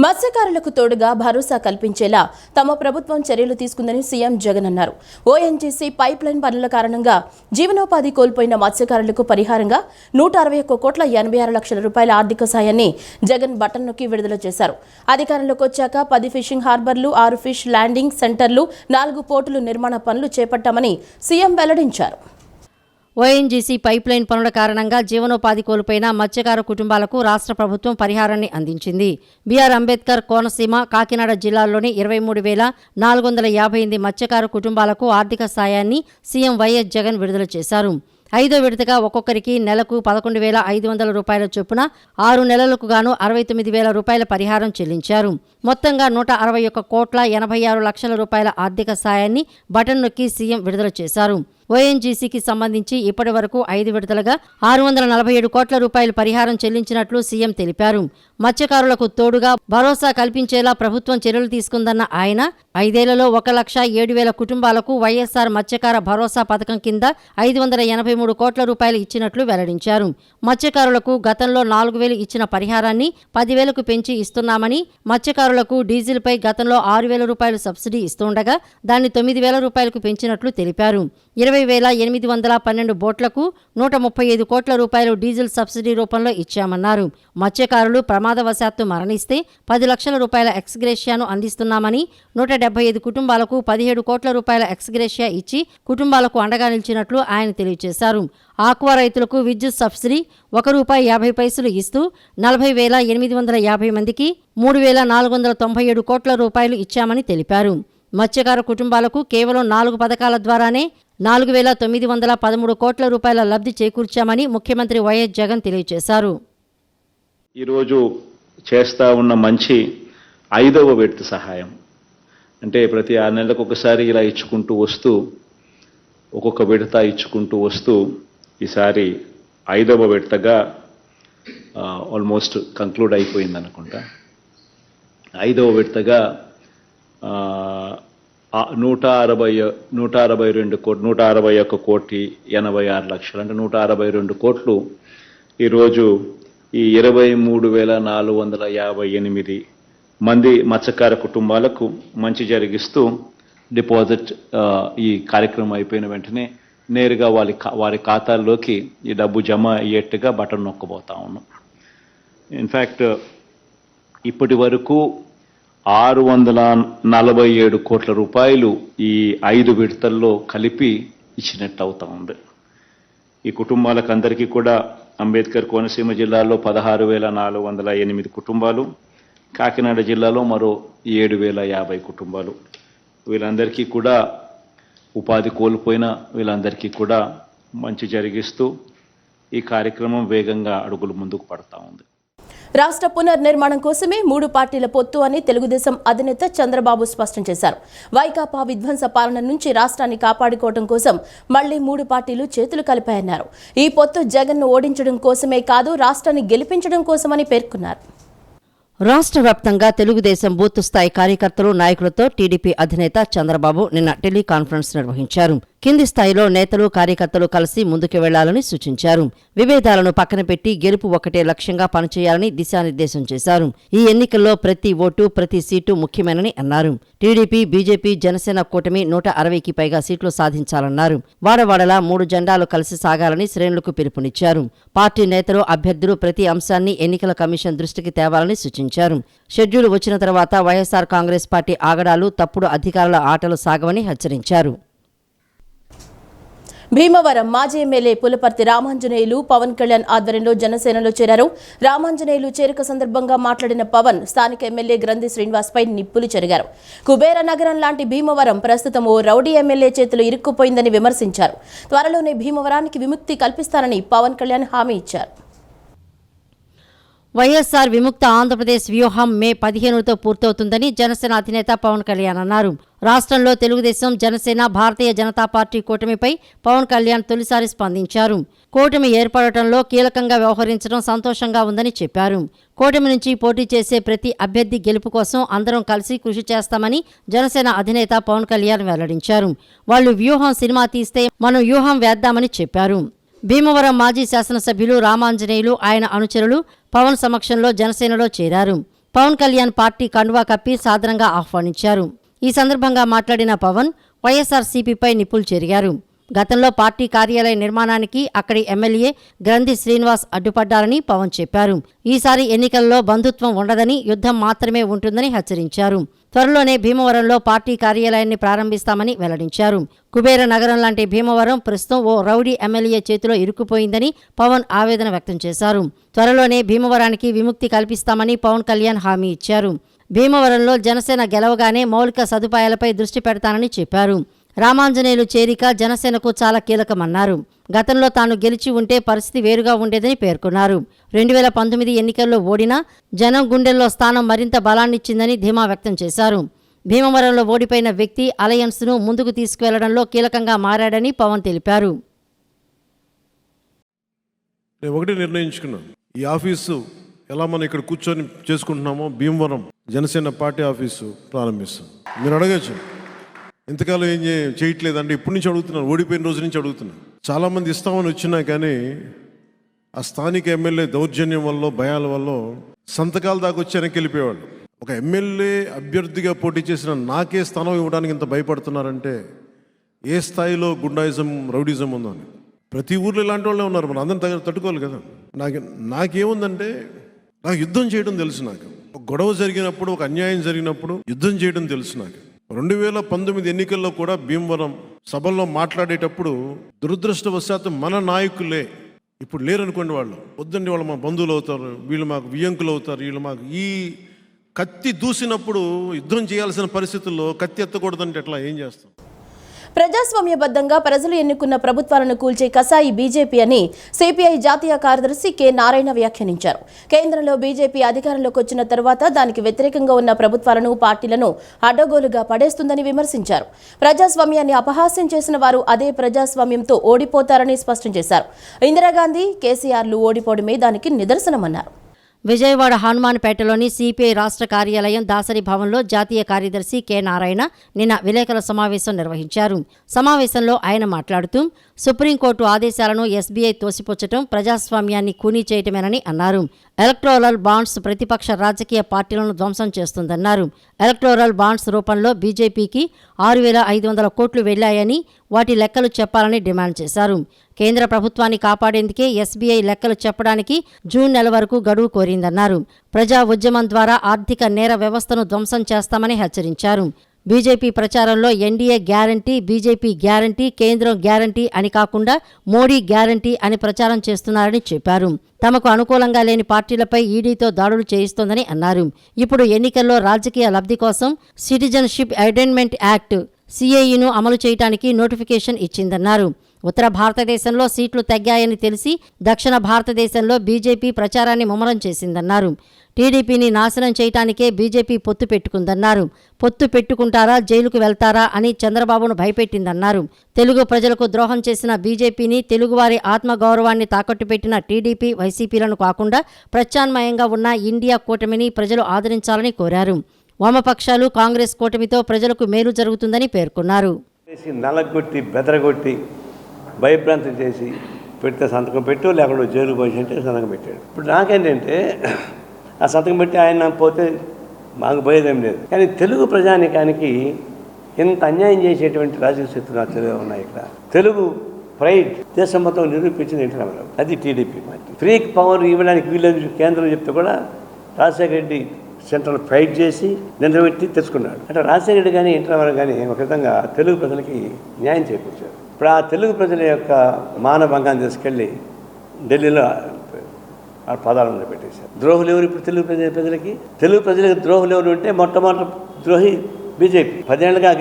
మత్స్యకారులకు తోడుగా భరోసా కల్పించేలా తమ ప్రభుత్వం చర్యలు తీసుకుందని సీఎం జగన్ అన్నారు. ఓఎన్జీసీ పైప్ లైన్ పనుల కారణంగా జీవనోపాధి కోల్పోయిన మత్స్యకారులకు పరిహారంగా 161,86,00,000 రూపాయల ఆర్థిక సాయాన్ని జగన్ బటన్ నొక్కి విడుదల చేశారు. అధికారంలోకి వచ్చాక 10 ఫిషింగ్ హార్బర్లు, 6 ఫిష్ ల్యాండింగ్ సెంటర్లు, 4 పోర్టులు నిర్మాణ పనులు చేపట్టామని సీఎం వెల్లడించారు. ఓఎన్జీసీ పైప్ లైన్ పనుల కారణంగా జీవనోపాధి కోల్పోయిన మత్స్యకార కుటుంబాలకు రాష్ట్ర ప్రభుత్వం పరిహారాన్ని అందించింది. బీఆర్ అంబేద్కర్ కోనసీమ, కాకినాడ జిల్లాల్లోని 23,458 మత్స్యకార కుటుంబాలకు ఆర్థిక సాయాన్ని సీఎం వైఎస్ జగన్ విడుదల చేశారు. 5వ విడతగా ఒక్కొక్కరికి నెలకు 11,500 రూపాయల చొప్పున 6 నెలలకు గాను 69,000 రూపాయల పరిహారం చెల్లించారు. మొత్తంగా 161,86,00,000 రూపాయల ఆర్థిక సాయాన్ని బటన్ నొక్కి సీఎం విడుదల చేశారు. ఓఎన్జీసీకి సంబంధించి ఇప్పటి వరకు 5 విడతలుగా 647 కోట్ల రూపాయల పరిహారం చెల్లించినట్లు సీఎం తెలిపారు. మత్స్యకారులకు తోడుగా భరోసా కల్పించేలా ప్రభుత్వం చర్యలు తీసుకుందన్న ఆయన 5 ఏళ్లలో 1,07,000 కుటుంబాలకు వైఎస్ఆర్ మత్స్యకార భరోసా పథకం కింద 583 కోట్ల రూపాయలు ఇచ్చినట్లు వెల్లడించారు. మత్స్యకారులకు గతంలో 4,000 ఇచ్చిన పరిహారాన్ని 10,000కు పెంచి ఇస్తున్నామని, మత్స్యకారులకు డీజిల్పై గతంలో 6,000 రూపాయలు సబ్సిడీ ఇస్తుండగా దాన్ని 9,000 రూపాయలకు పెంచినట్లు తెలిపారు. 20,812 బోట్లకు 135 కోట్ల రూపాయలు డీజిల్ సబ్సిడీ రూపంలో ఇచ్చామన్నారు. మత్స్యకారులు ప్రమాదవశాత్తు మరణిస్తే 10 లక్షల రూపాయల ఎక్స్గ్రేషియాను అందిస్తున్నామని, 175 కుటుంబాలకు 17 కోట్ల రూపాయల ఎక్స్గ్రేషియా ఇచ్చి కుటుంబాలకు అండగా నిలిచినట్లు ఆయన తెలియజేశారు. ఆక్వా రైతులకు విద్యుత్ సబ్సిడీ ₹1.50 ఇస్తూ 40,850 మందికి 3,497 కోట్ల రూపాయలు ఇచ్చామని తెలిపారు. మత్స్యకార కుటుంబాలకు కేవలం 4 పథకాల ద్వారానే 4,913 కోట్ల రూపాయల లబ్ధి చేకూర్చామని ముఖ్యమంత్రి వైఎస్ జగన్ తెలియజేశారు. ఈరోజు చేస్తా ఉన్న మంచి 5వ విడత సహాయం అంటే ప్రతి 6 నెలలకు ఒకసారి ఇలా ఇచ్చుకుంటూ వస్తూ ఒక్కొక్క విడత ఇచ్చుకుంటూ వస్తూ ఈసారి 5వ విడతగా ఆల్మోస్ట్ కంక్లూడ్ అయిపోయింది అనుకుంటా. 5వ విడతగా 161,86,00,000 అంటే 162 కోట్లు ఈరోజు ఈ 23,458 మంది మత్స్యకార కుటుంబాలకు మంచి జరిగిస్తూ డిపాజిట్ ఈ కార్యక్రమం అయిపోయిన వెంటనే నేరుగా వారి ఖాతాల్లోకి ఈ డబ్బు జమ అయ్యేట్టుగా బటన్ నొక్కబోతా ఉన్నాం. ఇన్ఫ్యాక్ట్ ఇప్పటి వరకు 647 కోట్ల రూపాయలు ఈ 5 విడతల్లో కలిపి ఇచ్చినట్టు అవుతా ఉంది. ఈ కుటుంబాలకు అందరికీ కూడా అంబేద్కర్ కోనసీమ జిల్లాలో 16,408 కుటుంబాలు, కాకినాడ జిల్లాలో మరో 7,050 కుటుంబాలు, వీళ్ళందరికీ కూడా ఉపాధి కోల్పోయిన వీళ్ళందరికీ కూడా మంచి జరిగిస్తూ ఈ కార్యక్రమం వేగంగా అడుగులు ముందుకు పడతా ఉంది. రాష్ట్ర పునర్నిర్మాణం కోసమే 3 పార్టీల పొత్తు అని తెలుగుదేశం అధినేత చంద్రబాబు స్పష్టం చేశారు. వైకాపా విధ్వంస పాలన నుంచి రాష్ట్రాన్ని కాపాడుకోవడం కోసం మళ్లీ 3 పార్టీలు చేతులు కలిపాయన్నారు. ఈ పొత్తు జగన్ను ఓడించడం కోసమే కాదు, రాష్ట్రాన్ని గెలిపించడం కోసమని పేర్కొన్నారు. రాష్ట్ర వ్యాప్తంగా తెలుగుదేశం బూత్ స్థాయి కార్యకర్తలు, నాయకులతో టీడీపీ అధినేత చంద్రబాబు నిన్న టెలికాన్ఫరెన్స్ నిర్వహించారు. కింది స్థాయిలో నేతలు, కార్యకర్తలు కలిసి ముందుకు వెళ్లాలని సూచించారు. విభేదాలను పక్కన పెట్టి గెలుపు ఒకటే లక్ష్యంగా పనిచేయాలని దిశానిర్దేశం చేశారు. ఈ ఎన్నికల్లో ప్రతి ఓటు, ప్రతి సీటు ముఖ్యమేనని అన్నారు. టీడీపీ, బీజేపీ, జనసేన కూటమి 160కి పైగా సీట్లు సాధించాలన్నారు. వాడవాడలా 3 జెండాలు కలిసి సాగాలని శ్రేణులకు పిలుపునిచ్చారు. పార్టీ నేతలు, అభ్యర్థులు ప్రతి అంశాన్ని ఎన్నికల కమిషన్ దృష్టికి తేవాలని సూచించారు. షెడ్యూల్ వచ్చిన తర్వాత వైఎస్ఆర్ కాంగ్రెస్ పార్టీ ఆగడాలు, తప్పుడు అధికారుల ఆటలు సాగవని హెచ్చరించారు. భీమవరం మాజీ ఎమ్మెల్యే పులపర్తి రామాంజనేయులు పవన్ కళ్యాణ్ ఆధ్వర్యంలో జనసేనలో చేరారు. రామాంజనేయులు చేరిక సందర్భంగా మాట్లాడిన పవన్ స్థానిక ఎమ్మెల్యే గ్రంథి శ్రీనివాస్పై నిప్పులు చెరిగారు. కుబేర నగరం లాంటి భీమవరం ప్రస్తుతం ఓ రౌడీ ఎమ్మెల్యే చేతులు ఇరుక్కుపోయిందని విమర్శించారు. త్వరలోనే భీమవరానికి విముక్తి కల్పిస్తానని పవన్ కళ్యాణ్ హామీ ఇచ్చారు. వైఎస్ఆర్ విముక్త ఆంధ్రప్రదేశ్ వ్యూహం మే 15తో పూర్తవుతుందని జనసేన అధినేత పవన్ కళ్యాణ్ అన్నారు. రాష్ట్రంలో తెలుగుదేశం, జనసేన, భారతీయ జనతా పార్టీ కూటమిపై పవన్ కళ్యాణ్ తొలిసారి స్పందించారు. కూటమి ఏర్పడటంలో కీలకంగా వ్యవహరించడం సంతోషంగా ఉందని చెప్పారు. కూటమి నుంచి పోటీ చేసే ప్రతి అభ్యర్థి గెలుపు కోసం అందరం కలిసి కృషి చేస్తామని జనసేన అధినేత పవన్ కళ్యాణ్ వెల్లడించారు. వాళ్లు వ్యూహం సినిమా తీస్తే మనం వ్యూహం వేద్దామని చెప్పారు. భీమవరం మాజీ శాసనసభ్యులు రామాంజనేయులు, ఆయన అనుచరులు పవన్ సమక్షంలో జనసేనలో చేరారు. పవన్ కళ్యాణ్ పార్టీ కండువా కప్పి సాదరంగా ఆహ్వానించారు. ఈ సందర్భంగా మాట్లాడిన పవన్ వైఎస్ఆర్సీపీపై నిప్పులు చెరిగారు. గతంలో పార్టీ కార్యాలయ నిర్మాణానికి అక్కడి ఎమ్మెల్యే గ్రంథి శ్రీనివాస్ అడ్డుపడ్డారని పవన్ చెప్పారు. ఈసారి ఎన్నికల్లో బంధుత్వం ఉండదని, యుద్ధం మాత్రమే ఉంటుందని హెచ్చరించారు. త్వరలోనే భీమవరంలో పార్టీ కార్యాలయాన్ని ప్రారంభిస్తామని వెల్లడించారు. కుబేర నగరం లాంటి భీమవరం ప్రస్తుతం ఓ రౌడీ ఎమ్మెల్యే చేతిలో ఇరుక్కుపోయిందని పవన్ ఆవేదన వ్యక్తం చేశారు. త్వరలోనే భీమవరానికి విముక్తి కల్పిస్తామని పవన్ కళ్యాణ్ హామీ ఇచ్చారు. భీమవరంలో జనసేన గెలవగానే మౌలిక సదుపాయాలపై దృష్టి పెడతానని చెప్పారు. రామాంజనేయులు చేరిక జనసేనకు చాలా కీలకమన్నారు. గతంలో తాను గెలిచి ఉంటే పరిస్థితి వేరుగా ఉండేదని పేర్కొన్నారు. 2019 ఎన్నికల్లో ఓడినా జనం గుండెల్లో స్థానం మరింత బలాన్నిచ్చిందని ధీమా వ్యక్తం చేశారు. భీమవరంలో ఓడిపోయిన వ్యక్తి అలయన్స్ను ముందుకు తీసుకువెళ్లడంలో కీలకంగా మారాడని పవన్ తెలిపారు. నేను ఒకటి నిర్ణయించుకున్నాను, ఈ ఆఫీసు ఎలా మనం ఇక్కడ కూర్చొని చేసుకుంటున్నామో భీమవరం జనసేన పార్టీ ఆఫీసు ప్రారంభిస్తాం. మీరు అడగచ్చు, ఇంతకాలం ఏం చేయట్లేదంటే ఇప్పటి నుంచి అడుగుతున్నాను, ఓడిపోయిన రోజు నుంచి అడుగుతున్నాను. చాలామంది ఇస్తామని వచ్చినా కానీ ఆ స్థానిక ఎమ్మెల్యే దౌర్జన్యం వల్ల, భయాల వల్ల సంతకాల దాకా వచ్చి వెనక్కి వెళ్ళిపోయేవాళ్ళు. ఒక ఎమ్మెల్యే అభ్యర్థిగా పోటీ చేసిన నాకే స్థానం ఇవ్వడానికి ఇంత భయపడుతున్నారంటే ఏ స్థాయిలో గుండాయిజం, రౌడిజం ఉందో అని. ప్రతి ఊర్లో ఇలాంటి వాళ్ళే ఉన్నారు, మనం అందరం తట్టుకోవాలి కదా. నాకేముందంటే నాకు యుద్ధం చేయడం తెలుసు. నాకు ఒక గొడవ జరిగినప్పుడు, ఒక అన్యాయం జరిగినప్పుడు యుద్ధం చేయడం తెలుసు. నాకు 2019 ఎన్నికల్లో కూడా భీమవరం సభల్లో మాట్లాడేటప్పుడు దురదృష్టవశాత్తు మన నాయకులే ఇప్పుడు లేరనుకోండి. వాళ్ళు వద్దండి, వాళ్ళు మా బంధువులు అవుతారు, వీళ్ళు మాకు వియ్యంకులు అవుతారు, వీళ్ళు మాకు ఈ కత్తి దూసినప్పుడు యుద్ధం చేయాల్సిన పరిస్థితుల్లో కత్తి ఎత్తకూడదంటే ఎట్లా, ఏం చేస్తాం? ప్రజాస్వామ్యబద్ధంగా ప్రజలు ఎన్నుకున్న ప్రభుత్వాలను కూల్చే కసాయి బీజేపీ అని సిపిఐ జాతీయ కార్యదర్శి కె నారాయణ వ్యాఖ్యానించారు. కేంద్రంలో బీజేపీ అధికారంలోకి వచ్చిన తర్వాత దానికి వ్యతిరేకంగా ఉన్న ప్రభుత్వాలను, పార్టీలను అడ్డగోలుగా పడేస్తుందని విమర్శించారు. ప్రజాస్వామ్యాన్ని అపహాస్యం చేసిన వారు అదే ప్రజాస్వామ్యంతో ఓడిపోతారని స్పష్టం చేశారు. ఇందిరాగాంధీ, కేసీఆర్లు ఓడిపోవడమే దానికి నిదర్శనమన్నారు. విజయవాడ హనుమాన్పేటలోని సిపిఐ రాష్ట్ర కార్యాలయం దాసరి భవన్లో జాతీయ కార్యదర్శి కె నారాయణ నిన్న విలేకరుల సమావేశం నిర్వహించారు. సమావేశంలో ఆయన మాట్లాడుతూ సుప్రీంకోర్టు ఆదేశాలను ఎస్బీఐ తోసిపుచ్చటం ప్రజాస్వామ్యాన్ని ఖూనీ చేయటమేనని అన్నారు. ఎలక్టోరల్ బాండ్స్ ప్రతిపక్ష రాజకీయ పార్టీలను ధ్వంసం చేస్తుందన్నారు. ఎలక్టోరల్ బాండ్స్ రూపంలో బీజేపీకి 6,500 కోట్లు వెళ్లాయని, వాటి లెక్కలు చెప్పాలని డిమాండ్ చేశారు. కేంద్ర ప్రభుత్వాన్ని కాపాడేందుకే ఎస్బీఐ లెక్కలు చెప్పడానికి జూన్ నెల వరకు గడువు కోరిందన్నారు. ప్రజా ఉద్యమం ద్వారా ఆర్థిక నేర వ్యవస్థను ధ్వంసం చేస్తామని హెచ్చరించారు. బీజేపీ ప్రచారంలో ఎన్డీఏ గ్యారంటీ, బీజేపీ గ్యారంటీ, కేంద్రం గ్యారంటీ అని కాకుండా మోడీ గ్యారంటీ అని ప్రచారం చేస్తున్నారని చెప్పారు. తమకు అనుకూలంగా లేని పార్టీలపై ఈడీతో దాడులు చేయిస్తోందని అన్నారు. ఇప్పుడు ఎన్నికల్లో రాజకీయ లబ్ధి కోసం సిటిజన్షిప్ అమెండ్మెంట్ యాక్ట్ సిఏఈను అమలు చేయడానికి నోటిఫికేషన్ ఇచ్చిందన్నారు. ఉత్తర భారతదేశంలో సీట్లు తగ్గాయని తెలిసి దక్షిణ భారతదేశంలో బీజేపీ ప్రచారాన్ని ముమ్మరం చేసిందన్నారు. టీడీపీని నాశనం చేయటానికే బీజేపీ పొత్తు పెట్టుకుందన్నారు. పొత్తు పెట్టుకుంటారా, జైలుకు వెళ్తారా అని చంద్రబాబును భయపెట్టిందన్నారు. తెలుగు ప్రజలకు ద్రోహం చేసిన బీజేపీని, తెలుగువారి ఆత్మగౌరవాన్ని తాకట్టు పెట్టిన టీడీపీ, వైసీపీలను కాకుండా ప్రత్యామ్నాయంగా ఉన్న ఇండియా కూటమిని ప్రజలు ఆదరించాలని కోరారు. వామపక్షాలు, కాంగ్రెస్ కూటమితో ప్రజలకు మేలు జరుగుతుందని పేర్కొన్నారు. నలగొట్టి, బెదరగొట్టి, భయభ్రాంతం చేసి పెడితే సంతకం పెట్టు, లేకుండా జైలు పోయి అంటే సంతకం పెట్టాడు. ఇప్పుడు నాకేంటంటే ఆ సంతకం పెట్టి ఆయన పోతే మాకు పోయేదేం లేదు. కానీ తెలుగు ప్రజానికానికి ఎంత అన్యాయం చేసేటువంటి రాజకీయ శక్తులు తెలుగు ఉన్నాయి. ఇక్కడ తెలుగు ప్రైడ్ దేశం మొత్తం నిరూపించింది ఎన్టీ రామారావు. అది టీడీపీ పార్టీ. ఫ్రీ పవర్ ఇవ్వడానికి వీళ్ళని కేంద్రం చెప్తే కూడా రాజశేఖర రెడ్డి సెంట్రల్ ఫైట్ చేసి నిలబెట్టి తెచ్చుకున్నాడు. అంటే రాజశేఖర రెడ్డి కానీ ఎన్టీ రామారావు కానీ ఒక విధంగా తెలుగు ప్రజలకి న్యాయం చేకూర్చారు. ఇప్పుడు ఆ తెలుగు ప్రజల యొక్క మానభంగాన్ని తీసుకెళ్ళి ఢిల్లీలో ఆ పదాలను పెట్టేశారు. ద్రోహులు ఎవరు ఇప్పుడు తెలుగు ప్రజలకి? తెలుగు ప్రజలకు ద్రోహులు ఎవరు ఉంటే మొట్టమొదటి ద్రోహి బీజేపీ. 10 ఏళ్ళుగా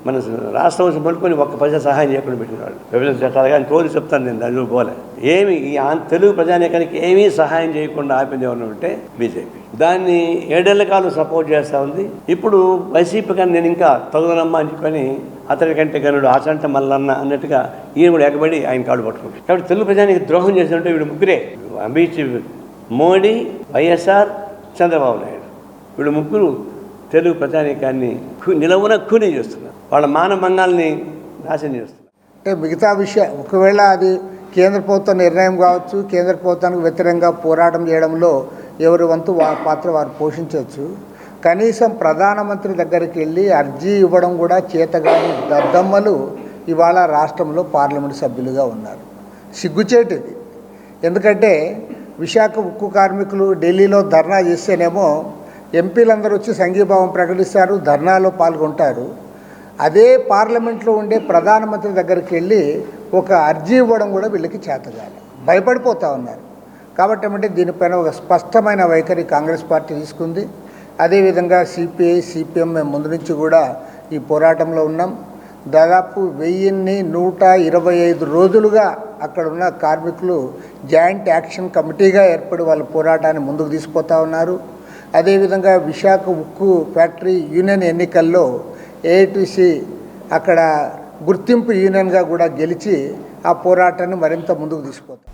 మన రాష్ట్రం పడుకొని ఒక్క పైసా సహాయం చేయకుండా పెట్టినవాళ్ళు. విభజన చట్టాలు కానీ తోలి చెప్తాను నేను, దాని పోలే. ఏమి ఈ తెలుగు ప్రజానీకానికి ఏమీ సహాయం చేయకుండా ఆపింది ఎవరు ఉంటే బీజేపీ. దాన్ని 7 ఏళ్ల కాలం సపోర్ట్ చేస్తూ ఉంది. ఇప్పుడు వైసీపీ కానీ నేను ఇంకా తగుదనమ్మా అని చెప్పని అతడి కంటే గనుడు ఆచంట మల్లన్న అన్నట్టుగా ఈయన కూడా ఎగబడి ఆయన కాడు పట్టుకుంటారు. కాబట్టి తెలుగు ప్రజానికి ద్రోహం చేసినట్టు వీడు ముగ్గురే, మోడీ, వైఎస్ఆర్, చంద్రబాబు నాయుడు. వీళ్ళు ముగ్గురు తెలుగు ప్రజానీకాన్ని నిలవున ఖూనీ చేస్తున్నారు. వాళ్ళ మానభంగాల్ని నాశనం చేస్తున్నారు. అంటే మిగతా విషయం ఒకవేళ అది కేంద్ర ప్రభుత్వ నిర్ణయం కావచ్చు, కేంద్ర ప్రభుత్వానికి వ్యతిరేకంగా పోరాటం చేయడంలో ఎవరి వంతు పాత్ర వారు పోషించవచ్చు. కనీసం ప్రధానమంత్రి దగ్గరికి వెళ్ళి అర్జీ ఇవ్వడం కూడా చేతగాని దద్దమ్మలు ఇవాళ రాష్ట్రంలో పార్లమెంటు సభ్యులుగా ఉన్నారు. సిగ్గుచేటిది. ఎందుకంటే విశాఖ ఉక్కు కార్మికులు ఢిల్లీలో ధర్నా చేస్తేనేమో ఎంపీలందరూ వచ్చి సంఘీభావం ప్రకటిస్తారు, ధర్నాలో పాల్గొంటారు. అదే పార్లమెంట్లో ఉండే ప్రధానమంత్రి దగ్గరికి వెళ్ళి ఒక అర్జీ ఇవ్వడం కూడా వీళ్ళకి చేతగాలి, భయపడిపోతూ ఉన్నారు. కాబట్టి ఏమంటే దీనిపైన ఒక స్పష్టమైన వైఖరి కాంగ్రెస్ పార్టీ తీసుకుంది. అదేవిధంగా సిపిఐ, సిపిఎం మేము ముందు నుంచి కూడా ఈ పోరాటంలో ఉన్నాం. దాదాపు 1125 రోజులుగా అక్కడ ఉన్న కార్మికులు జాయింట్ యాక్షన్ కమిటీగా ఏర్పడి వాళ్ళ పోరాటాన్ని ముందుకు తీసుకుపోతూ ఉన్నారు. అదేవిధంగా విశాఖ ఉక్కు ఫ్యాక్టరీ యూనియన్ ఎన్నికల్లో ఏఐటీసీ అక్కడ గుర్తింపు యూనియన్గా కూడా గెలిచి ఆ పోరాటాన్ని మరింత ముందుకు తీసుకుపోతాం.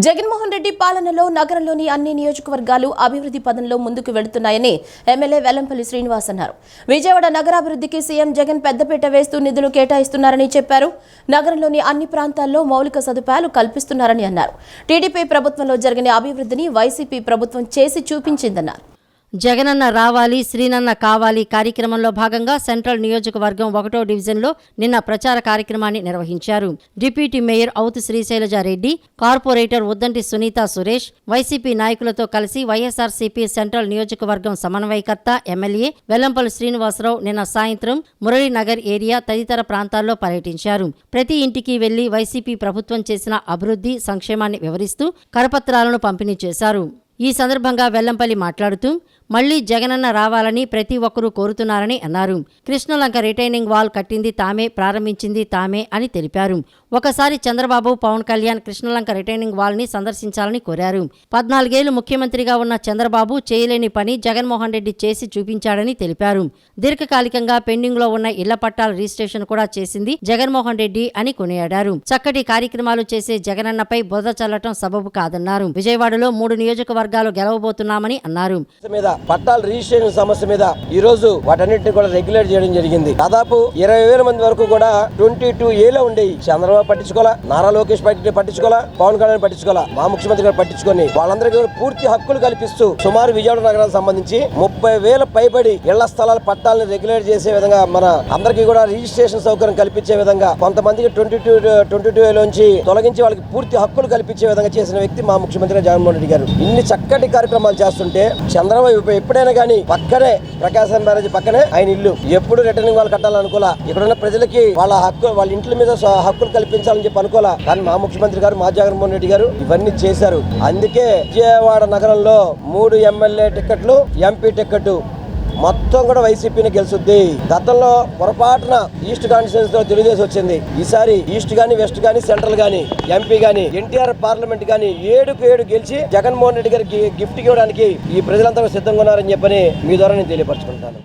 జగన్మోహన్ రెడ్డి పాలనలో నగరంలోని అన్ని నియోజకవర్గాలు అభివృద్ధి పదంలో ముందుకు వెళుతున్నాయని ఎమ్మెల్యే వెల్లంపల్లి శ్రీనివాస్ అన్నారు. విజయవాడ నగరాభివృద్ధికి సీఎం జగన్ పెద్దపీట వేస్తూ నిధులు కేటాయిస్తున్నారని చెప్పారు. నగరంలోని అన్ని ప్రాంతాల్లో మౌలిక సదుపాయాలు కల్పిస్తున్నారని అన్నారు. టీడీపీ ప్రభుత్వంలో జరిగిన అభివృద్ధిని వైసీపీ ప్రభుత్వం చేసి చూపించిందన్నారు. జగనన్న రావాలి, శ్రీనన్న కావాలి కార్యక్రమంలో భాగంగా సెంట్రల్ నియోజకవర్గం 1వ డివిజన్లో నిన్న ప్రచార కార్యక్రమాన్ని నిర్వహించారు. డిప్యూటీ మేయర్ అవుతు శ్రీశైలజారెడ్డి, కార్పొరేటర్ ఉద్దంటి సునీత సురేష్, వైసీపీ నాయకులతో కలిసి వైఎస్ఆర్సీపీ సెంట్రల్ నియోజకవర్గం సమన్వయకర్త ఎమ్మెల్యే వెల్లంపల్లి శ్రీనివాసరావు నిన్న సాయంత్రం మురళీనగర్ ఏరియా తదితర ప్రాంతాల్లో పర్యటించారు. ప్రతి ఇంటికి వెళ్లి వైసీపీ ప్రభుత్వం చేసిన అభివృద్ధి, సంక్షేమాన్ని వివరిస్తూ కరపత్రాలను పంపిణీ చేశారు. ఈ సందర్భంగా వెల్లంపల్లి మాట్లాడుతూ మళ్లీ జగనన్న రావాలని ప్రతి ఒక్కరూ కోరుతున్నారని అన్నారు. కృష్ణలంక రిటైనింగ్ వాల్ కట్టింది తామే, ప్రారంభించింది తామే అని తెలిపారు. ఒకసారి చంద్రబాబు, పవన్ కళ్యాణ్ కృష్ణలంక రిటైనింగ్ వాల్ ని సందర్శించాలని కోరారు. 14 ఏళ్లు ముఖ్యమంత్రిగా ఉన్న చంద్రబాబు చేయలేని పని జగన్మోహన్ రెడ్డి చేసి చూపించాడని తెలిపారు. దీర్ఘకాలికంగా పెండింగ్ లో ఉన్న ఇళ్ల పట్టాల రిజిస్ట్రేషన్ కూడా చేసింది జగన్మోహన్ రెడ్డి అని కొనియాడారు. చక్కటి కార్యక్రమాలు చేసే జగనన్నపై బురద చల్లటం సబబు కాదన్నారు. విజయవాడలో 3 నియోజకవర్గాలు గెలవబోతున్నామని అన్నారు. పట్టాల రిజిస్ట్రేషన్ సమస్య మీద ఈ రోజు వాటన్నిటిని కూడా రెగ్యులేట్ చేయడం జరిగింది. దాదాపు 20,000 మంది వరకు కూడా 22A ఉండేవి. చంద్రబాబు పట్టించుకోవాలా, నారా లోకేష్ పట్టించుకోవాలా, పవన్ కళ్యాణ్ పట్టించుకోవాలా, మా ముఖ్యమంత్రి గారు పట్టించుకొని వాళ్ళందరికీ పూర్తి హక్కులు కల్పిస్తూ సుమారు విజయవాడ నగరానికి సంబంధించి 30,000 పైబడి ఇళ్ల స్థలాల పట్టాలను రెగ్యులేట్ చేసే విధంగా మన అందరికీ కూడా రిజిస్ట్రేషన్ సౌకర్యం కల్పించే విధంగా కొంతమందికి 22A నుంచి తొలగించి వాళ్ళకి పూర్తి హక్కులు కల్పించే విధంగా చేసిన వ్యక్తి మా ముఖ్యమంత్రి జగన్మోహన్ రెడ్డి గారు. ఇన్ని చక్కటి కార్యక్రమాలు చేస్తుంటే చంద్రబాబు ఎప్పుడైనా కానీ పక్కనే ప్రకాశం బ్యారేజీ పక్కనే ఆయన ఇల్లు ఎప్పుడు రిటర్నింగ్ వాళ్ళు కట్టాలనుకోలా, ఇక్కడున్న ప్రజలకి వాళ్ళ ఇంట్ల మీద హక్కులు కల్పించాలని చెప్పి అనుకోలా. కానీ మా ముఖ్యమంత్రి గారు, మా జగన్మోహన్ రెడ్డి గారు ఇవన్నీ చేశారు. అందుకే విజయవాడ నగరంలో 3 ఎమ్మెల్యే టికెట్లు, ఎంపీ టికెట్ మొత్తం కూడా వైసీపీని గెలుచుద్ది. గతంలో పొరపాటున ఈస్ట్ కాన్స్టిట్యూన్సీ తో తెలుగుదేశం వచ్చింది. ఈసారి ఈస్ట్ గానీ, వెస్ట్ గానీ, సెంట్రల్ గానీ, ఎంపీ గానీ, ఎన్టీఆర్ పార్లమెంట్ గానీ 7కు 7 గెలిచి జగన్మోహన్ రెడ్డి గారికి గిఫ్ట్ ఇవ్వడానికి ఈ ప్రజలంతా సిద్ధంగా ఉన్నారని చెప్పని మీ ద్వారా నేను తెలియపరచుకుంటాను.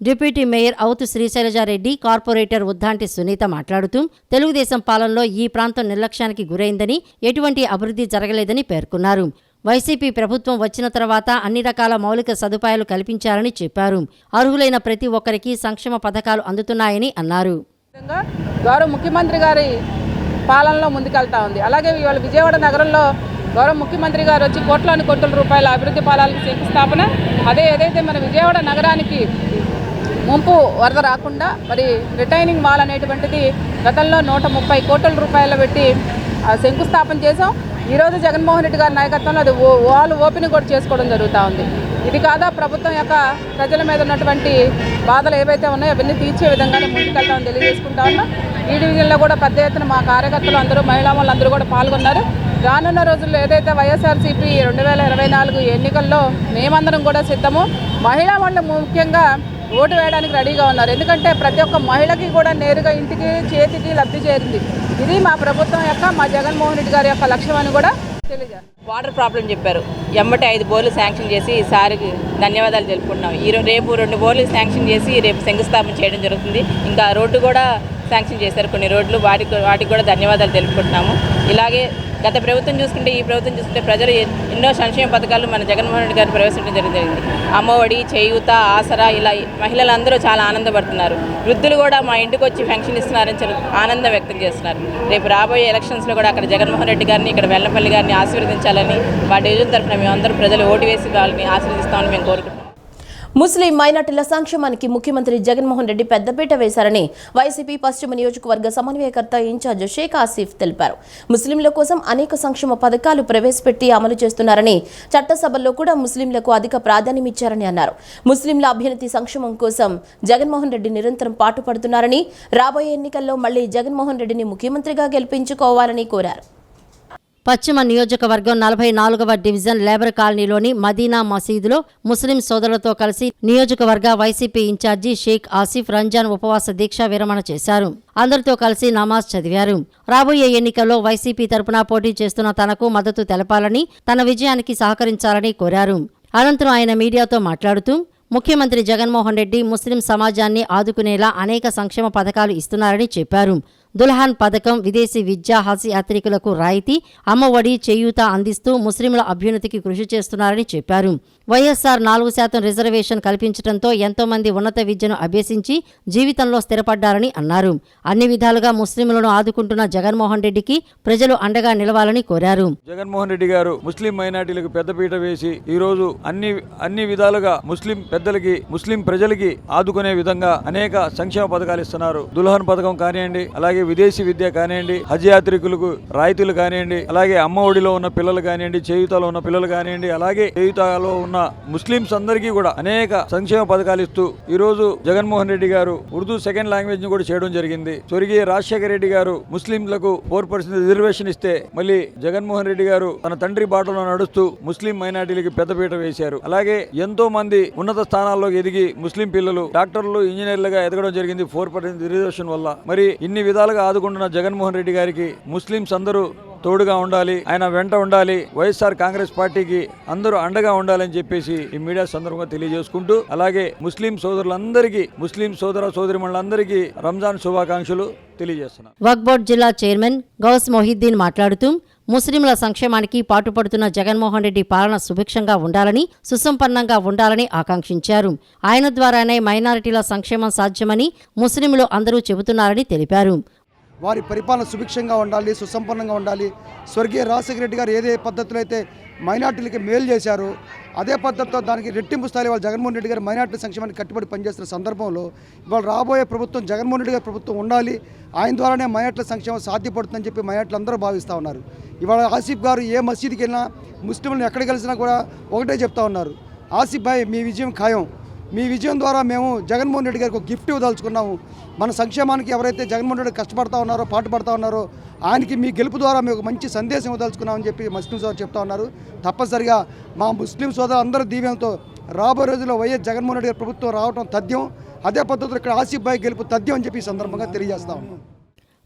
డిప్యూటీ మేయర్ అవుతు శ్రీశైలజారెడ్డి, కార్పొరేటర్ ఉద్దంటి సునీత మాట్లాడుతూ తెలుగుదేశం పాలనలో ఈ ప్రాంతం నిర్లక్ష్యానికి గురైందని, ఎటువంటి అభివృద్ధి జరగలేదని పేర్కొన్నారు. వైసీపీ ప్రభుత్వం వచ్చిన తర్వాత అన్ని రకాల మౌలిక సదుపాయాలు కల్పించారని చెప్పారు. అర్హులైన ప్రతి ఒక్కరికి సంక్షేమ పథకాలు అందుతున్నాయని అన్నారు. గౌరవ ముఖ్యమంత్రి గారి పాలనలో ముందుకెళ్తా ఉంది. అలాగే ఇవాళ విజయవాడ నగరంలో గౌరవ ముఖ్యమంత్రి గారు వచ్చి కోట్ల రూపాయల అభివృద్ధి ఫలాలకు శంకుస్థాపన. ఏదైతే మన విజయవాడ నగరానికి ముంపు వరద రాకుండా మరి రిటైనింగ్ వాల్ అనేటువంటిది గతంలో 130 కోట్ల రూపాయలు పెట్టి శంకుస్థాపన చేసాం. ఈరోజు జగన్మోహన్ రెడ్డి గారి నాయకత్వంలో అది వాల్ ఓపెన్ కూడా చేసుకోవడం జరుగుతూ ఉంది. ఇది కాదా ప్రభుత్వం యొక్క ప్రజల మీద ఉన్నటువంటి బాధలు ఏవైతే ఉన్నాయో అవన్నీ తీర్చే విధంగానే ముందుకెళ్తామని తెలియజేసుకుంటా ఉన్నాం. ఈ డివిజన్లో కూడా పెద్ద ఎత్తున మా కార్యకర్తలు అందరూ, మహిళా వాళ్ళందరూ కూడా పాల్గొన్నారు. రానున్న రోజుల్లో ఏదైతే వైఎస్ఆర్సీపీ 2024 ఎన్నికల్లో మేమందరం కూడా సిద్ధము. మహిళా వాళ్ళు ముఖ్యంగా ఓటు వేయడానికి రెడీగా ఉన్నారు. ఎందుకంటే ప్రతి ఒక్క మహిళకి కూడా నేరుగా ఇంటికి, చేతికి లబ్ధి చేరింది. ఇది మా ప్రభుత్వం యొక్క, మా జగన్మోహన్ రెడ్డి గారి యొక్క లక్ష్యం అని కూడా తెలియజేస్తారు. వాటర్ ప్రాబ్లం చెప్పారు. ఎమ్మటి 5 బోర్లు శాంక్షన్ చేసి ఈసారి ధన్యవాదాలు తెలుపుకుంటున్నాం. రేపు 2 బోర్లు శాంక్షన్ చేసి రేపు శంకుస్థాపన చేయడం జరుగుతుంది. ఇంకా రోడ్డు కూడా శాంక్షన్ చేశారు కొన్ని రోడ్లు, వాటికి కూడా ధన్యవాదాలు తెలుపుకుంటున్నాము. ఇలాగే గత ప్రభుత్వం చూసుకుంటే ఈ ప్రభుత్వం చూసుకుంటే ప్రజలు ఎన్నో సంక్షేమ పథకాలు మన జగన్మోహన్ రెడ్డి గారు ప్రవేశించడం జరిగింది. అమ్మఒడి, చేయూత, ఆసరా ఇలా మహిళలందరూ చాలా ఆనందపడుతున్నారు. వృద్ధులు కూడా మా ఇంటికి వచ్చి పెన్షన్ ఇస్తున్నారని చాలా ఆనందం వ్యక్తం చేస్తున్నారు. రేపు రాబోయే ఎలక్షన్స్లో కూడా అక్కడ జగన్మోహన్ రెడ్డి గారిని, ఇక్కడ వెల్లంపల్లి గారిని ఆశీర్వదించాలని మా డివిజన్ తరఫున మేమందరూ ప్రజలు ఓటు వేసి వాళ్ళని ఆశీర్వదిస్తామని మేము కోరుకుంటున్నాం. ముస్లిం మైనార్టీల సంక్షేమానికి ముఖ్యమంత్రి జగన్మోహన్ రెడ్డి పెద్దపీట వేశారని వైసీపీ పశ్చిమ నియోజకవర్గ సమన్వయకర్త ఇన్ఛార్జ్ షేక్ ఆసిఫ్ తెలిపారు. ముస్లింల కోసం అనేక సంక్షేమ పథకాలు ప్రవేశపెట్టి అమలు చేస్తున్నారని, చట్టసభల్లో కూడా ముస్లింలకు అధిక ప్రాధాన్యమిచ్చారని అన్నారు. ముస్లింల అభ్యున్నతి సంక్షేమం కోసం జగన్మోహన్ రెడ్డి నిరంతరం పాటుపడుతున్నారని, రాబోయే ఎన్నికల్లో మళ్లీ జగన్మోహన్ రెడ్డిని ముఖ్యమంత్రిగా గెలిపించుకోవాలని కోరారు. పశ్చిమ నియోజకవర్గం 44వ డివిజన్ లేబర్ కాలనీలోని మదీనా మసీదులో ముస్లిం సోదరులతో కలిసి నియోజకవర్గ వైసీపీ ఇన్ఛార్జి షేక్ ఆసిఫ్ రంజాన్ ఉపవాస దీక్ష విరమణ చేశారు. అందరితో కలిసి నమాజ్ చదివారు. రాబోయే ఎన్నికల్లో వైసీపీ తరపున పోటీ చేస్తున్న తనకు మద్దతు తెలపాలని, తన విజయానికి సహకరించాలని కోరారు. అనంతరం ఆయన మీడియాతో మాట్లాడుతూ, ముఖ్యమంత్రి జగన్మోహన్ రెడ్డి ముస్లిం సమాజాన్ని ఆదుకునేలా అనేక సంక్షేమ పథకాలు ఇస్తున్నారని చెప్పారు. దుల్హాన్ పథకం, విదేశీ విద్య, హజ్ యాత్రికులకు రాయితీ, అమ్మఒడి, చేయూత అందిస్తూ ముస్లింల అభ్యున్నతికి కృషి చేస్తున్నారని చెప్పారు. వైఎస్ఆర్ 4% రిజర్వేషన్ కల్పించడంతో ఎంతో మంది ఉన్నత విద్యను అభ్యసించి జీవితంలో స్థిరపడ్డారని అన్నారు. అన్ని విధాలుగా ముస్లింలను ఆదుకుంటున్న జగన్మోహన్ రెడ్డికి ప్రజలు అండగా నిలవాలని కోరారు. జగన్మోహన్ రెడ్డి గారు ముస్లిం మైనార్టీలకు పెద్దపీట వేసి ఈ రోజు అన్ని విధాలుగా ముస్లిం పెద్దలకి, ముస్లిం ప్రజలకి ఆదుకునే విధంగా అనేక సంక్షేమ పథకాలు ఇస్తున్నారు. దుల్హన్ పథకం కానివ్వండి, అలాగే విదేశీ విద్య కానివ్వండి, హజ్ యాత్రికులకు రాయితీలు కానివ్వండి, అలాగే అమ్మ ఒడిలో ఉన్న పిల్లలు కానివ్వండి, చేయూతలో ఉన్న పిల్లలు కానివ్వండి, అలాగే చేయూతలో ఉన్న ముస్లింస్ అందరికీ కూడా అనేక సంక్షేమ పథకాలు ఇస్తూ ఈ రోజు జగన్మోహన్ రెడ్డి గారు ఉర్దూ సెకండ్ లాంగ్వేజ్ ని కూడా చేయడం జరిగింది. స్వర్గీయ రాజశేఖర రెడ్డి గారు ముస్లింలకు 4% రిజర్వేషన్ ఇస్తే మళ్ళీ జగన్మోహన్ రెడ్డి గారు తన తండ్రి బాటలో నడుస్తూ ముస్లిం మైనార్టీలకి పెద్దపీట వేశారు. అలాగే ఎంతో మంది ఉన్నత స్థానాల్లోకి ఎదిగి ముస్లిం పిల్లలు డాక్టర్లు, ఇంజనీర్లుగా ఎదగడం జరిగింది 4% రిజర్వేషన్ వల్ల. మరి ఇన్ని విధాలుగా ఆదుకుంటున్న జగన్మోహన్ రెడ్డి గారికి ముస్లింస్ అందరూ తోడుగా ఉండాలి, ఆయన వెంట ఉండాలి, వైఎస్ఆర్ కాంగ్రెస్ పార్టీకి అందరూ అండగా ఉండాలని చెప్పేసి ఈ మీడియా సందర్భంగా తెలియజేసుకుంటూ, అలాగే ముస్లిం సోదరులందరికీ, ముస్లిం సోదర సోదరిమణులందరికీ రంజాన్ శుభాకాంక్షలు తెలియజేస్తున్నారు. వక్ఫ్ బోర్డు జిల్లా చైర్మన్ గౌస్ మొహిద్దీన్ మాట్లాడుతూ, ముస్లింల సంక్షేమానికి పాటుపడుతున్న జగన్మోహన్ రెడ్డి పాలన సుభిక్షంగా ఉండాలని, సుసంపన్నంగా ఉండాలని ఆకాంక్షించారు. ఆయన ద్వారానే మైనారిటీల సంక్షేమం సాధ్యమని ముస్లింలు అందరూ చెబుతున్నారని తెలిపారు. వారి పరిపాలన సుభిక్షంగా ఉండాలి, సుసంపన్నంగా ఉండాలి. స్వర్గీయ రాజశేఖర రెడ్డి గారు ఏదే పద్ధతిలో అయితే మైనార్టీలకి మేలు చేశారో అదే పద్ధతితో దానికి రెట్టింపు స్థాయిలో వాళ్ళు జగన్మోహన్ రెడ్డి గారు మైనార్టీ సంక్షేమానికి కట్టుబడి పనిచేస్తున్న సందర్భంలో ఇవాళ రాబోయే ప్రభుత్వం జగన్మోహన్ రెడ్డి గారి ప్రభుత్వం ఉండాలి, ఆయన ద్వారానే మైనార్టీల సంక్షేమం సాధ్యపడుతుందని చెప్పి మైనార్టీలు అందరూ భావిస్తూ ఉన్నారు. ఇవాళ ఆసిఫ్ గారు ఏ మసీదుకి వెళ్ళినా, ముస్లింలను ఎక్కడికి కలిసినా కూడా ఒకటే చెప్తా ఉన్నారు, ఆసిఫ్ భాయ్ మీ విజయం ఖాయం, మీ విజయం ద్వారా మేము జగన్మోహన్ రెడ్డి గారికి ఒక గిఫ్ట్ ఇవ్వదలుచుకున్నాము. మన సంక్షేమానికి ఎవరైతే జగన్మోహన్ రెడ్డి కష్టపడతా ఉన్నారో, పాటుపడతా ఉన్నారో ఆయనకి మీ గెలుపు ద్వారా మేము ఒక మంచి సందేశం ఇవ్వదలుచుకున్నామని చెప్పి ముస్లిం సోదరు చెప్తా ఉన్నారు. తప్పనిసరిగా మా ముస్లిం సోదరు అందరి దీవెనతో రాబోయే రోజుల్లో వైఎస్ జగన్మోహన్ రెడ్డి గారి ప్రభుత్వం రావడం తథ్యం, అదే పద్ధతిలో ఇక్కడ ఆసిఫ్ భాయ్ గెలుపు తథ్యం అని చెప్పి ఈ సందర్భంగా తెలియజేస్తా ఉన్నాం.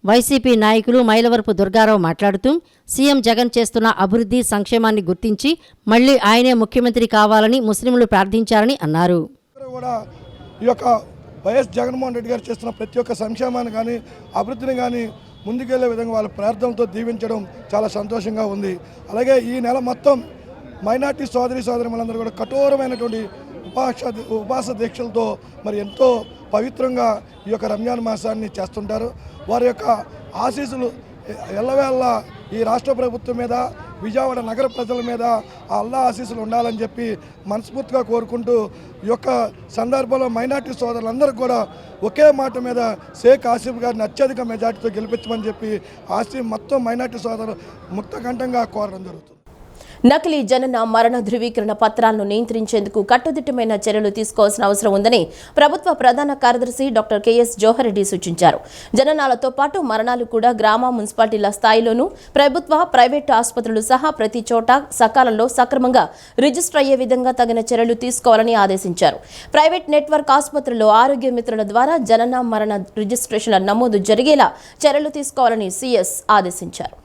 వైసీపీ నాయకులు మైలవరపు దుర్గారావు మాట్లాడుతూ, సీఎం జగన్ చేస్తున్న అభివృద్ధి సంక్షేమాన్ని గుర్తించి మళ్లీ ఆయనే ముఖ్యమంత్రి కావాలని ముస్లింలు ప్రార్థించారని అన్నారు. కూడా ఈ యొక్క వైఎస్ జగన్మోహన్ రెడ్డి గారు చేస్తున్న ప్రతి ఒక్క సంక్షేమాన్ని కానీ, అభివృద్ధిని కానీ ముందుకెళ్లే విధంగా వాళ్ళ ప్రార్థనలతో దీవించడం చాలా సంతోషంగా ఉంది. అలాగే ఈ నెల మొత్తం మైనార్టీ సోదరిమణులందరూ కూడా కఠోరమైనటువంటి ఉపవాస దీక్షలతో మరి ఎంతో పవిత్రంగా ఈ యొక్క రంజాన్ మాసాన్ని చేస్తుంటారు. వారి యొక్క ఆశీస్సులు ఎల్లవేళ ఈ రాష్ట్ర ప్రభుత్వం మీద, విజయవాడ నగర ప్రజల మీద ఆ అల్లా ఆశీస్సులు ఉండాలని చెప్పి మనస్ఫూర్తిగా కోరుకుంటూ, ఈ యొక్క సందర్భంలో మైనార్టీ సోదరులందరూ కూడా ఒకే మాట మీద షేక్ ఆసిఫ్ గారిని అత్యధిక మెజార్టీతో గెలిపించమని చెప్పి ఆసిఫ్ మొత్తం మైనార్టీ సోదరులు ముక్తకంఠంగా కోరడం జరుగుతుంది. నకిలీ జనన మరణ ధృవీకరణ పత్రాలను నియంత్రించేందుకు కట్టుదిట్టమైన చర్యలు తీసుకోవాల్సిన అవసరం ఉందని ప్రభుత్వ ప్రధాన కార్యదర్శి డాక్టర్ కెఎస్ జోహర్ రెడ్డి సూచించారు. జననాలతో పాటు మరణాలు కూడా గ్రామ, మున్సిపాలిటీల స్థాయిలోనూ ప్రభుత్వ, ప్రైవేటు ఆసుపత్రులు సహా ప్రతి చోట సకాలంలో సక్రమంగా రిజిస్టర్ అయ్యే విధంగా తగిన చర్యలు తీసుకోవాలని ఆదేశించారు. ప్రైవేట్ నెట్వర్క్ ఆసుపత్రుల్లో ఆరోగ్య మిత్రుల ద్వారా జనన, మరణ రిజిస్ట్రేషన్ల నమోదు జరిగేలా చర్యలు తీసుకోవాలని సీఎస్ ఆదేశించారు.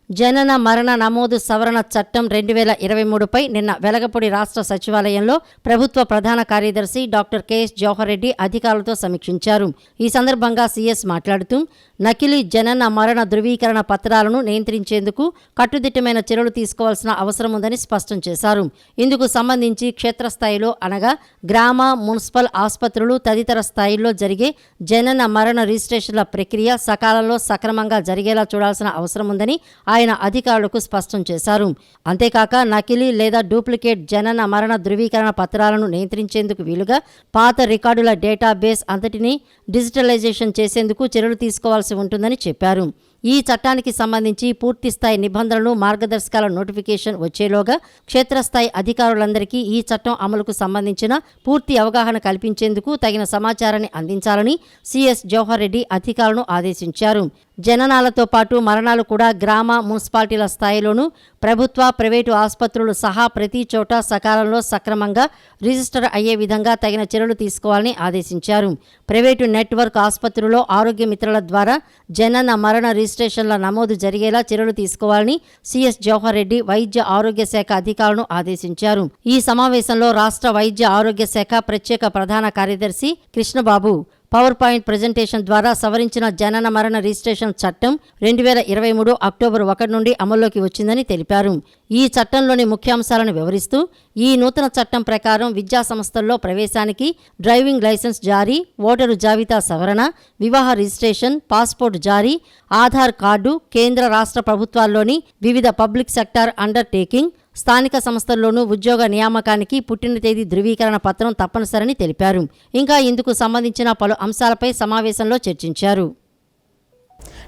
జనన మరణ నమోదు సవరణ చట్టం 2023పై నిన్న వెలగపూడి రాష్ట్ర సచివాలయంలో ప్రభుత్వ ప్రధాన కార్యదర్శి డాక్టర్ కెఎస్ జవహర్ రెడ్డి అధికారులతో సమీక్షించారు. ఈ సందర్భంగా సీఎస్ మాట్లాడుతూ నకిలీ జనన మరణ ధృవీకరణ పత్రాలను నియంత్రించేందుకు కట్టుదిట్టమైన చర్యలు తీసుకోవాల్సిన అవసరం ఉందని స్పష్టం చేశారు. ఇందుకు సంబంధించి క్షేత్రస్థాయిలో అనగా గ్రామ, మున్సిపల్ ఆసుపత్రులు తదితర స్థాయిల్లో జరిగే జనన మరణ రిజిస్ట్రేషన్ల ప్రక్రియ సకాలంలో సక్రమంగా జరిగేలా చూడాల్సిన అవసరం ఉందని ఆయన అధికారులకు స్పష్టం చేశారు. అంతేకాక నకిలీ లేదా డూప్లికేట్ జనన మరణ ధృవీకరణ పత్రాలను నియంత్రించేందుకు వీలుగా పాత రికార్డుల డేటాబేస్ అంతటినీ డిజిటలైజేషన్ చేసేందుకు చర్యలు తీసుకోవాల్సి ఉంటుందని చెప్పారు. ఈ చట్టానికి సంబంధించి పూర్తిస్థాయి నిబంధనలు, మార్గదర్శకాల నోటిఫికేషన్ వచ్చేలోగా క్షేత్రస్థాయి అధికారులందరికీ ఈ చట్టం అమలుకు సంబంధించిన పూర్తి అవగాహన కల్పించేందుకు తగిన సమాచారాన్ని అందించాలని సీఎస్ జవహర్ రెడ్డి అధికారులను ఆదేశించారు. జననాలతో పాటు మరణాలు కూడా గ్రామ, మున్సిపాలిటీల స్థాయిలోనూ ప్రభుత్వ, ప్రైవేటు ఆసుపత్రులు సహా ప్రతి చోట సకాలంలో సక్రమంగా రిజిస్టర్ అయ్యే విధంగా తగిన చర్యలు తీసుకోవాలని ఆదేశించారు. ప్రైవేటు నెట్వర్క్ ఆసుపత్రుల్లో ఆరోగ్య మిత్రుల ద్వారా జనన మరణ రిజిస్ట్రేషన్ల నమోదు జరిగేలా చర్యలు తీసుకోవాలని సీఎస్ జవహర్ రెడ్డి వైద్య ఆరోగ్య శాఖ అధికారులను ఆదేశించారు. ఈ సమావేశంలో రాష్ట్ర వైద్య ఆరోగ్య శాఖ ప్రత్యేక ప్రధాన కార్యదర్శి కృష్ణబాబు పవర్ పాయింట్ ప్రజెంటేషన్ ద్వారా సవరించిన జనన మరణ రిజిస్ట్రేషన్ చట్టం 2023 అక్టోబర్ 1 నుండి అమల్లోకి వచ్చిందని తెలిపారు. ఈ చట్టంలోని ముఖ్యాంశాలను వివరిస్తూ ఈ నూతన చట్టం ప్రకారం విద్యా సంస్థల్లో ప్రవేశానికి డ్రైవింగ్ లైసెన్స్ జారీ, ఓటరు జాబితా సవరణ, వివాహ రిజిస్ట్రేషన్, పాస్పోర్ట్ జారీ, ఆధార్ కార్డు, కేంద్ర రాష్ట్ర ప్రభుత్వాల్లోని వివిధ పబ్లిక్ సెక్టార్ అండర్టేకింగ్, స్థానిక సంస్థల్లోనూ ఉద్యోగ నియామకానికి పుట్టిన తేదీ ధృవీకరణ పత్రం తప్పనిసరని తెలిపారు. ఇంకా ఇందుకు సంబంధించిన పలు అంశాలపై సమావేశంలో చర్చించారు.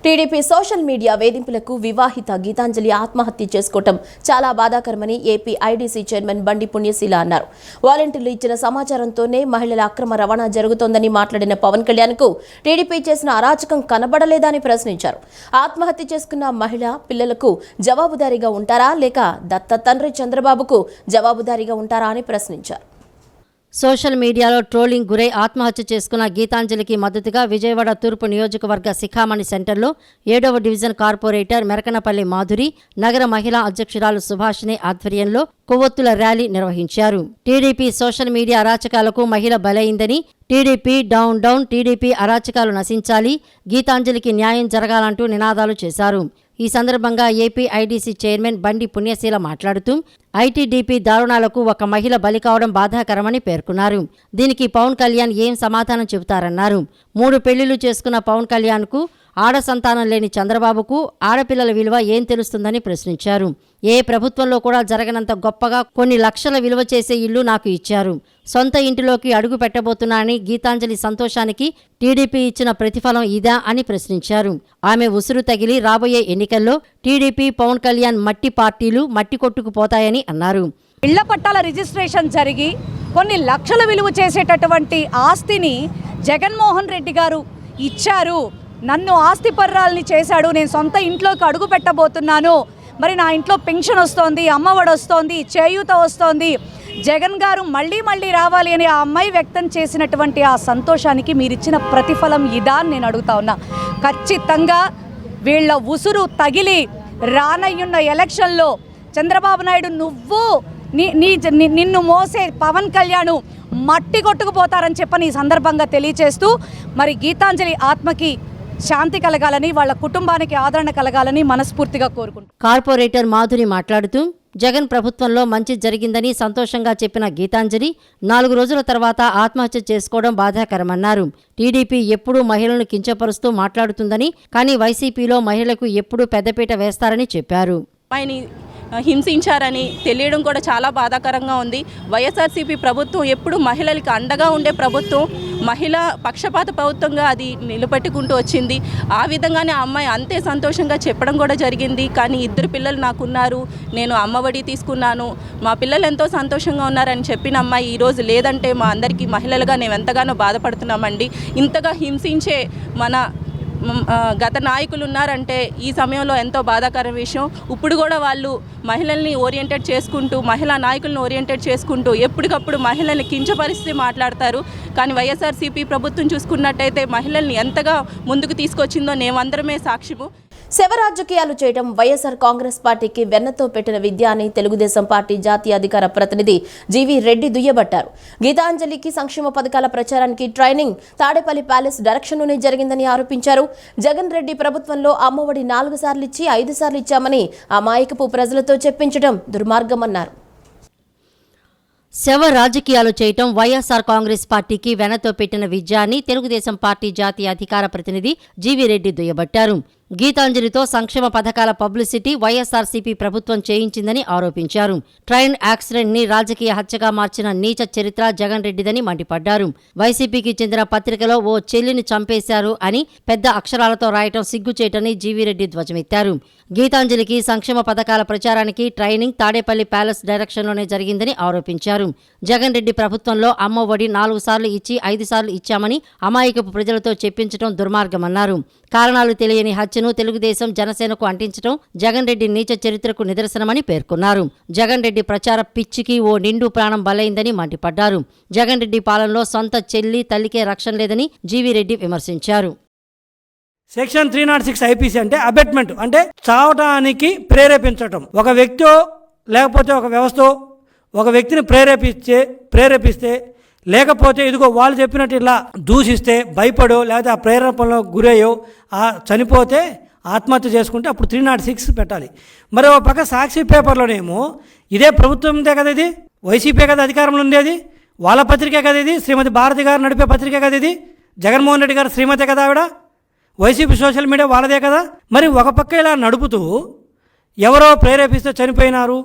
టీడీపీ సోషల్ మీడియా వేధింపులకు వివాహిత గీతాంజలి ఆత్మహత్య చేసుకోవటం చాలా బాధాకరమని ఏపీ ఐడీసీ చైర్మన్ బండి పుణ్యశీల అన్నారు. వాలంటీర్లు ఇచ్చిన సమాచారంతోనే మహిళల అక్రమ రవాణా జరుగుతోందని మాట్లాడిన పవన్ కళ్యాణ్కు టీడీపీ చేసిన అరాచకం కనబడలేదని ప్రశ్నించారు. ఆత్మహత్య చేసుకున్న మహిళ పిల్లలకు జవాబుదారీగా ఉంటారా లేక దత్త తండ్రి చంద్రబాబుకు జవాబుదారీగా ఉంటారా అని ప్రశ్నించారు. సోషల్ మీడియాలో ట్రోలింగ్ గురై ఆత్మహత్య చేసుకున్న గీతాంజలికి మద్దతుగా విజయవాడ తూర్పు నియోజకవర్గ శిఖామణి సెంటర్లో 7వ డివిజన్ కార్పొరేటర్ మెరకనపల్లి మాధురి, నగర మహిళా అధ్యక్షురాలు సుభాషిణి ఆధ్వర్యంలో కొవ్వొత్తుల ర్యాలీ నిర్వహించారు. టీడీపీ సోషల్ మీడియా అరాచకాలకు మహిళ బలైందని, టీడీపీ డౌన్ డౌన్, టీడీపీ అరాచకాలు నశించాలి, గీతాంజలికి న్యాయం జరగాలంటూ నినాదాలు చేశారు. ఈ సందర్భంగా ఏపీ ఐడీసీ చైర్మన్ బండి పుణ్యశీల మాట్లాడుతూ ఐటీడీపీ దారుణాలకు ఒక మహిళ బలి కావడం బాధాకరమని పేర్కొన్నారు. దీనికి పవన్ కళ్యాణ్ ఏం సమాధానం చెబుతారన్నారు. 3 పెళ్లిళ్లు చేసుకున్న పవన్ కళ్యాణ్కు, ఆడ సంతానం లేని చంద్రబాబుకు ఆడపిల్లల విలువ ఏం తెలుస్తుందని ప్రశ్నించారు. ఏ ప్రభుత్వంలో కూడా జరగనంత గొప్పగా కొన్ని లక్షల విలువ చేసే ఇల్లు నాకు ఇచ్చారు. సొంత ఇంటిలోకి అడుగు పెట్టబోతున్నానని గీతాంజలి సంతోషానికి టీడీపీ ఇచ్చిన ప్రతిఫలం ఇదా అని ప్రశ్నించారు. ఆమె ఉసురు తగిలి రాబోయే ఎన్నికల్లో టీడీపీ, పవన్ కళ్యాణ్ మట్టి పార్టీలు మట్టి కొట్టుకుపోతాయని అన్నారు. ఇళ్ల పట్టాల రిజిస్ట్రేషన్ జరిగి కొన్ని లక్షల విలువ చేసేటటువంటి ఆస్తిని జగన్మోహన్ రెడ్డి గారు ఇచ్చారు. నన్ను ఆస్తి పర్రాల్ని చేశాడు, నేను సొంత ఇంట్లోకి అడుగు పెట్టబోతున్నాను, మరి నా ఇంట్లో పెన్షన్ వస్తోంది, అమ్మఒడి వస్తోంది, చేయూత వస్తోంది, జగన్ గారు మళ్ళీ మళ్ళీ రావాలి అని ఆ అమ్మాయి వ్యక్తం చేసినటువంటి ఆ సంతోషానికి మీరిచ్చిన ప్రతిఫలం ఇదా అని నేను అడుగుతా ఉన్నా. ఖచ్చితంగా వీళ్ళ ఉసురు తగిలి రానయ్యున్న ఎలక్షన్లో చంద్రబాబు నాయుడు నువ్వు నిన్ను మోసే పవన్ కళ్యాణ్ మట్టి కొట్టుకుపోతారని చెప్పని ఈ సందర్భంగా తెలియచేస్తూ మరి గీతాంజలి ఆత్మకి శాంతి కలగాలని, వాళ్ళ కుటుంబానికి ఆదరణ కలగాలని మనస్ఫూర్తిగా కోరుకుంటున్నాను. కార్పొరేటర్ మాధురి మాట్లాడుతూ జగన్ ప్రభుత్వంలో మంచి జరిగిందని సంతోషంగా చెప్పిన గీతాంజలి 4 రోజుల తర్వాత ఆత్మహత్య చేసుకోవడం బాధాకరమన్నారు. టీడీపీ ఎప్పుడూ మహిళలను కించపరుస్తూ మాట్లాడుతుందని, కానీ వైసీపీలో మహిళలకు ఎప్పుడూ పెద్దపీట వేస్తారని చెప్పారు. హింసించారని తెలియడం కూడా చాలా బాధాకరంగా ఉంది. వైఎస్ఆర్సీపీ ప్రభుత్వం ఎప్పుడు మహిళలకు అండగా ఉండే ప్రభుత్వం, మహిళా పక్షపాత ప్రభుత్వంగా అది నిలబెట్టుకుంటూ వచ్చింది. ఆ విధంగానే ఆ అమ్మాయి అంతే సంతోషంగా చెప్పడం కూడా జరిగింది. కానీ 2 పిల్లలు నాకున్నారు, నేను అమ్మఒడి తీసుకున్నాను, మా పిల్లలు ఎంతో సంతోషంగా ఉన్నారని చెప్పిన అమ్మాయి ఈరోజు లేదంటే మా అందరికీ మహిళలుగా మేము ఎంతగానో బాధపడుతున్నామండి. ఇంతగా హింసించే మన గత నాయకులు ఉన్నారంటే ఈ సమయంలో ఎంతో బాధాకర విషయం. ఇప్పుడు కూడా వాళ్ళు మహిళల్ని ఓరియంటెడ్ చేసుకుంటూ, మహిళా నాయకులను ఓరియంటెడ్ చేసుకుంటూ ఎప్పటికప్పుడు మహిళల్ని కించపరిస్తే మాట్లాడతారు. కానీ వైఎస్ఆర్సీపీ ప్రభుత్వం చూసుకున్నట్టయితే మహిళల్ని ఎంతగా ముందుకు తీసుకొచ్చిందో మేమందరమే సాక్ష్యము. శవ రాజకీయాలు చేయడం వైఎస్ఆర్ కాంగ్రెస్ పార్టీకి వెన్నతో పెట్టిన విద్య అని తెలుగుదేశం పార్టీ జాతీయ అధికార ప్రతినిధి జీవీ రెడ్డి దుయ్యబట్టారు. గీతాంజలికి సంక్షేమ పథకాల ప్రచారానికి ట్రైనింగ్ తాడేపల్లి ప్యాలెస్ డైరెక్షన్లోనే జరిగిందని ఆరోపించారు. జగన్ రెడ్డి ప్రభుత్వంలో అమ్మఒడి 4 సార్లు ఇచ్చి 5 సార్లు ఇచ్చామని అమాయకపు ప్రజలతో చెప్పించడం దుర్మార్గమన్నారు. శవ రాజకీయాలు చేయటం వైఎస్ఆర్ కాంగ్రెస్ పార్టీకి వెనతో పెట్టిన విద్య అని తెలుగుదేశం పార్టీ జాతీయ అధికార ప్రతినిధి జీవీ రెడ్డి దుయ్యబట్టారు. గీతాంజలితో సంక్షేమ పథకాల పబ్లిసిటీ వైఎస్ఆర్సీపీ ప్రభుత్వం చేయించిందని ఆరోపించారు. ట్రైన్ యాక్సిడెంట్ ని రాజకీయ హత్యగా మార్చిన నీచ చరిత్ర జగన్ రెడ్డిదని మండిపడ్డారు. వైసీపీకి చెందిన పత్రికలో ఓ చెల్లిని చంపేశారు అని పెద్ద అక్షరాలతో రాయటం సిగ్గుచేటని జీవీరెడ్డి ధ్వజమెత్తారు. గీతాంజలికి సంక్షేమ పథకాల ప్రచారానికి ట్రైనింగ్ తాడేపల్లి ప్యాలెస్ డైరెక్షన్లోనే జరిగిందని ఆరోపించారు. జగన్ రెడ్డి ప్రభుత్వంలో అమ్మఒడి 4 సార్లు ఇచ్చి 5 సార్లు ఇచ్చామని అమాయకపు ప్రజలతో చెప్పించడం దుర్మార్గమన్నారు. కారణాలు తెలియని హత్యను తెలుగుదేశం జనసేనకు అంటించడం జగన్ రెడ్డి నీచ చరిత్రకు నిదర్శనమని పేర్కొన్నారు. జగన్ రెడ్డి ప్రచార పిచ్చికి ఓ నిండు ప్రాణం బలైందని మండిపడ్డారు. జగన్ రెడ్డి పాలనలో సొంత చెల్లి తల్లికే రక్షణ లేదని జీవీరెడ్డి విమర్శించారు. సెక్షన్ 306 ఐపీసీ అంటే అబెట్మెంట్ అంటే చావటానికి ప్రేరేపించటం. ఒక వ్యక్తి లేకపోతే ఒక వ్యవస్థ ఒక వ్యక్తిని ప్రేరేపిస్తే లేకపోతే ఇదిగో వాళ్ళు చెప్పినట్టు ఇలా దూషిస్తే భయపడో లేకపోతే ఆ ప్రేరేపణలో గురయ్యో చనిపోతే ఆత్మహత్య చేసుకుంటే అప్పుడు 306 పెట్టాలి. మరి ఒక పక్క సాక్షి పేపర్లోనేమో ఇదే ప్రభుత్వందే కదా, ఇది వైసీపీ కదా అధికారంలో ఉండేది, వాళ్ళ పత్రికే కదా ఇది, శ్రీమతి భారతి గారు నడిపే పత్రికే కదా ఇది, జగన్మోహన్ రెడ్డి గారు శ్రీమతి కదా ఆవిడ, వైసీపీ సోషల్ మీడియా వాళ్ళదే కదా. మరి ఒక పక్క ఇలా నడుపుతూ ఎవరో ప్రేరేపిస్తే చనిపోయినారు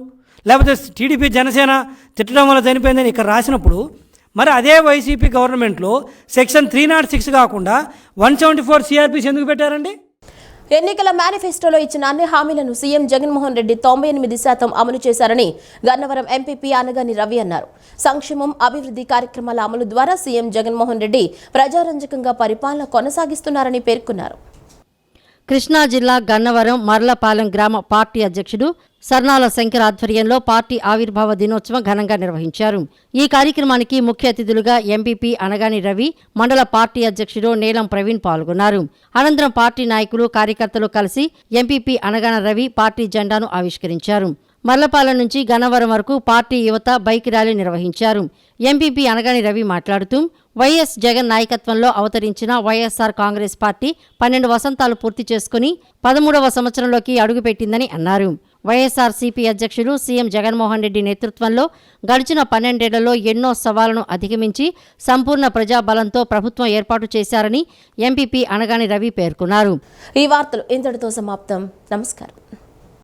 లేకపోతే టీడీపీ జనసేన తిట్టడం వల్ల చనిపోయిందని ఇక్కడ రాసినప్పుడు మరి అదే వైసీపీ గవర్నమెంట్లో సెక్షన్ 306 కాకుండా 174 సిఆర్పిసి ఎందుకు పెట్టారండి? ఎన్నికల మేనిఫెస్టోలో ఇచ్చిన అన్ని హామీలను సీఎం జగన్మోహన్ రెడ్డి 98% అమలు చేశారని గన్నవరం ఎంపీపీ అనగాని రవి అన్నారు. సంక్షేమం అభివృద్ధి కార్యక్రమాల అమలు ద్వారా సీఎం జగన్మోహన్ రెడ్డి ప్రజారంజకంగా పరిపాలన కొనసాగిస్తున్నారని పేర్కొన్నారు. కృష్ణా జిల్లా గన్నవరం మర్లపాలెం గ్రామ పార్టీ అధ్యక్షుడు సర్నాల శంకర్ ఆధ్వర్యంలో పార్టీ ఆవిర్భావ దినోత్సవం ఘనంగా నిర్వహించారు. ఈ కార్యక్రమానికి ముఖ్య అతిథులుగా ఎంపీపీ అనగాని రవి, మండల పార్టీ అధ్యక్షుడు నీలం ప్రవీణ్ పాల్గొన్నారు. అనంతరం పార్టీ నాయకులు కార్యకర్తలు కలిసి ఎంపీపీ అనగాని రవి పార్టీ జెండాను ఆవిష్కరించారు. మర్లపాలెం నుంచి గన్నవరం వరకు పార్టీ యువత బైక్ ర్యాలీ నిర్వహించారు. ఎంపీపీ అనగాని రవి మాట్లాడుతూ వైఎస్ జగన్ నాయకత్వంలో అవతరించిన వైఎస్ఆర్ కాంగ్రెస్ పార్టీ 12 వసంతాలు పూర్తి చేసుకుని 13వ సంవత్సరంలోకి అడుగుపెట్టిందని అన్నారు. వైఎస్ఆర్సీపీ అధ్యక్షులు సీఎం జగన్మోహన్ రెడ్డి నేతృత్వంలో గడిచిన 12 ఏళ్లలో ఎన్నో సవాళ్లను అధిగమించి సంపూర్ణ ప్రజాబలంతో ప్రభుత్వం ఏర్పాటు చేశారని ఎంపీపీ అనగాని రవి పేర్కొన్నారు. ఈ వార్తలు ఇంతటితో సమాప్తం. నమస్కారం.